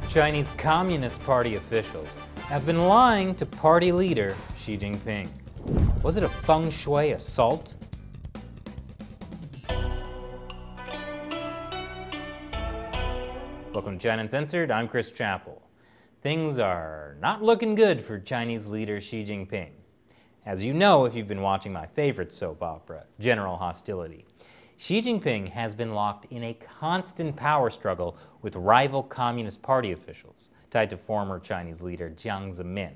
Chinese Communist Party officials have been lying to party leader Xi Jinping. Was it a feng shui assault? Welcome to China Uncensored, I'm Chris Chappell. Things are not looking good for Chinese leader Xi Jinping. As you know if you've been watching my favorite soap opera, General Hostility, Xi Jinping has been locked in a constant power struggle with rival Communist Party officials tied to former Chinese leader Jiang Zemin.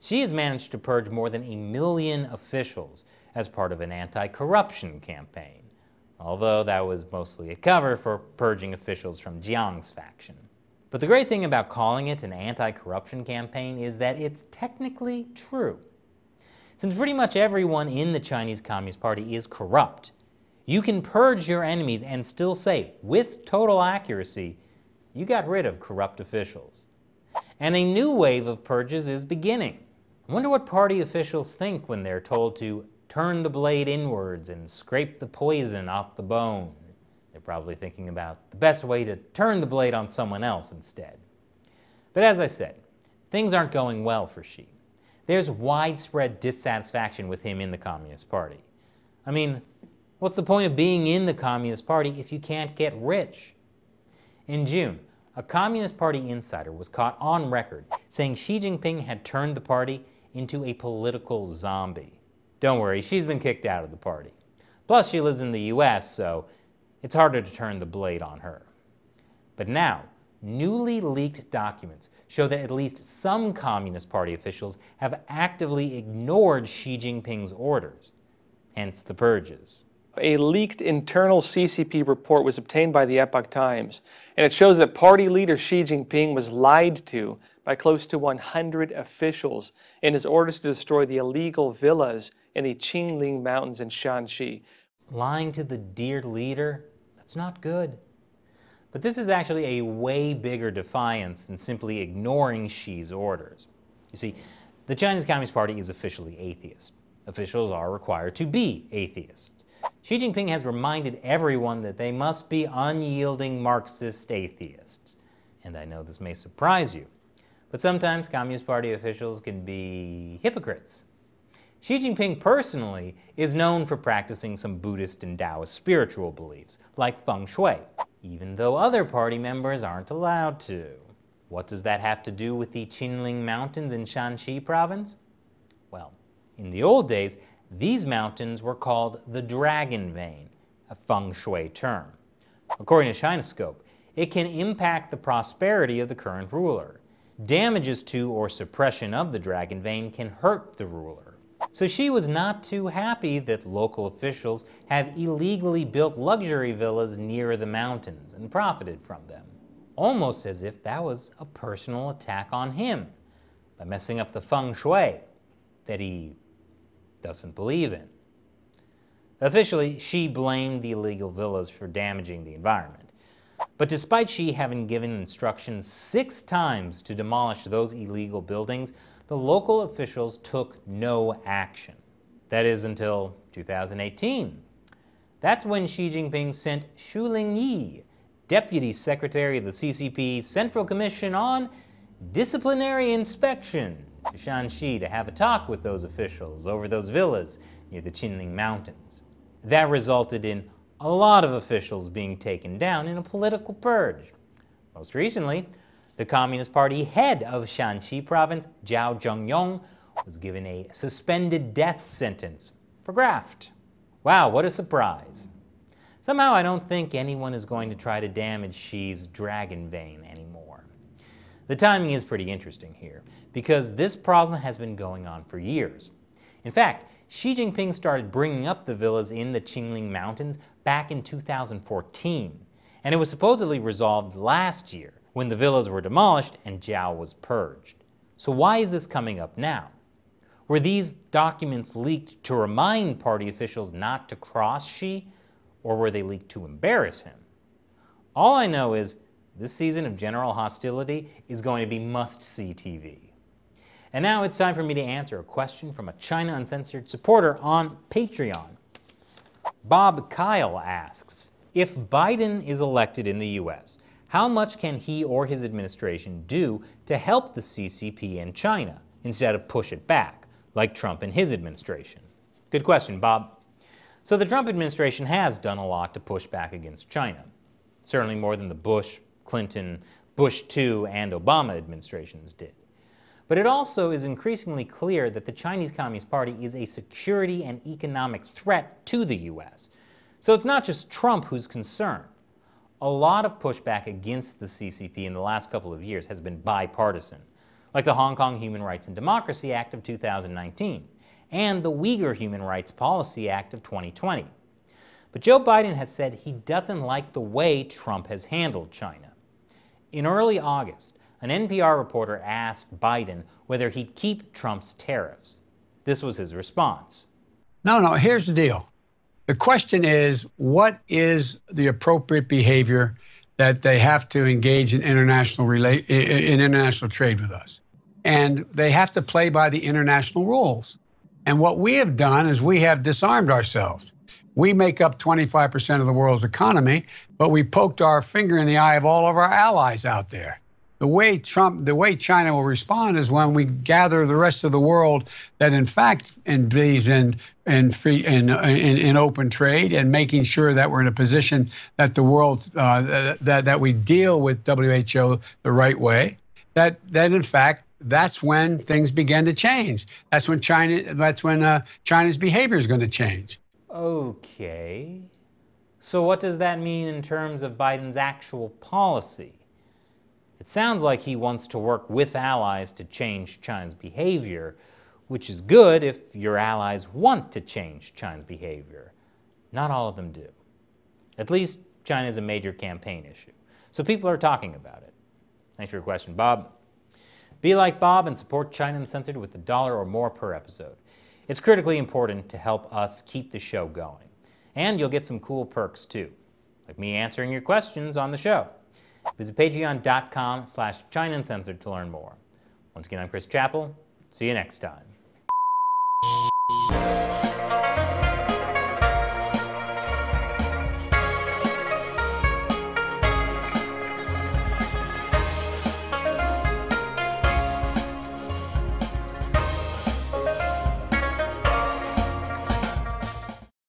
Xi has managed to purge more than 1 million officials as part of an anti-corruption campaign, although that was mostly a cover for purging officials from Jiang's faction. But the great thing about calling it an anti-corruption campaign is that it's technically true. Since pretty much everyone in the Chinese Communist Party is corrupt, you can purge your enemies and still say, with total accuracy, you got rid of corrupt officials. And a new wave of purges is beginning. I wonder what party officials think when they're told to turn the blade inwards and scrape the poison off the bone. They're probably thinking about the best way to turn the blade on someone else instead. But as I said, things aren't going well for Xi. There's widespread dissatisfaction with him in the Communist Party. I mean, what's the point of being in the Communist Party if you can't get rich? In June, a Communist Party insider was caught on record saying Xi Jinping had turned the party into a political zombie. Don't worry, she's been kicked out of the party. Plus, she lives in the US, so it's harder to turn the blade on her. But now, newly leaked documents show that at least some Communist Party officials have actively ignored Xi Jinping's orders, hence the purges. A leaked internal CCP report was obtained by the Epoch Times, and it shows that party leader Xi Jinping was lied to by close to 100 officials in his orders to destroy the illegal villas in the Qinling Mountains in Shaanxi. Lying to the dear leader? That's not good. But this is actually a way bigger defiance than simply ignoring Xi's orders. You see, the Chinese Communist Party is officially atheist. Officials are required to be atheists. Xi Jinping has reminded everyone that they must be unyielding Marxist atheists. And I know this may surprise you, but sometimes Communist Party officials can be hypocrites. Xi Jinping personally is known for practicing some Buddhist and Taoist spiritual beliefs, like feng shui, even though other party members aren't allowed to. What does that have to do with the Qinling Mountains in Shaanxi province? Well, in the old days, these mountains were called the Dragon Vein, a feng shui term. According to Chinoscope, it can impact the prosperity of the current ruler. Damages to or suppression of the Dragon Vein can hurt the ruler. So Xi was not too happy that local officials have illegally built luxury villas near the mountains and profited from them, almost as if that was a personal attack on him by messing up the feng shui that he doesn't believe in. Officially, Xi blamed the illegal villas for damaging the environment. But despite Xi having given instructions 6 times to demolish those illegal buildings, the local officials took no action. That is until 2018. That's when Xi Jinping sent Xu Lingyi, Deputy Secretary of the CCP's Central Commission on Disciplinary Inspection, to Shaanxi to have a talk with those officials over those villas near the Qinling Mountains. That resulted in a lot of officials being taken down in a political purge. Most recently, the Communist Party head of Shaanxi province, Zhou Yongkang, was given a suspended death sentence for graft. Wow, what a surprise. Somehow I don't think anyone is going to try to damage Xi's Dragon Vein anymore. The timing is pretty interesting here, because this problem has been going on for years. In fact, Xi Jinping started bringing up the villas in the Qinling Mountains back in 2014, and it was supposedly resolved last year when the villas were demolished and Zhao was purged. So why is this coming up now? Were these documents leaked to remind party officials not to cross Xi, or were they leaked to embarrass him? All I know is this season of General Hostility is going to be must-see TV. And now it's time for me to answer a question from a China Uncensored supporter on Patreon. Bob Kyle asks, if Biden is elected in the US, How much can he or his administration do to help the CCP and China instead of push it back, like Trump and his administration? Good question, Bob. So the Trump administration has done a lot to push back against China. Certainly more than the Bush, Clinton, Bush II, and Obama administrations did. But it also is increasingly clear that the Chinese Communist Party is a security and economic threat to the U.S. So it's not just Trump who's concerned. A lot of pushback against the CCP in the last couple of years has been bipartisan, like the Hong Kong Human Rights and Democracy Act of 2019 and the Uyghur Human Rights Policy Act of 2020. But Joe Biden has said he doesn't like the way Trump has handled China. In early August, an NPR reporter asked Biden whether he'd keep Trump's tariffs. This was his response. No, here's the deal. The question is, what is the appropriate behavior that they have to engage in international trade with us? And they have to play by the international rules. And what we have done is we have disarmed ourselves. We make up 25% of the world's economy, but we poked our finger in the eye of all of our allies out there. The way China will respond is when we gather the rest of the world that in fact believes in open trade and making sure that we're in a position that the world that we deal with WHO the right way. That in fact that's when things begin to change. That's when China's behavior is going to change. Okay. So what does that mean in terms of Biden's actual policy? It sounds like he wants to work with allies to change China's behavior, which is good if your allies want to change China's behavior. Not all of them do. At least China is a major campaign issue, so people are talking about it. Thanks for your question, Bob. Be like Bob and support China Uncensored with $1 or more per episode. It's critically important to help us keep the show going. And you'll get some cool perks too, like me answering your questions on the show. Visit patreon.com/China Uncensored to learn more. Once again, I'm Chris Chappell. See you next time.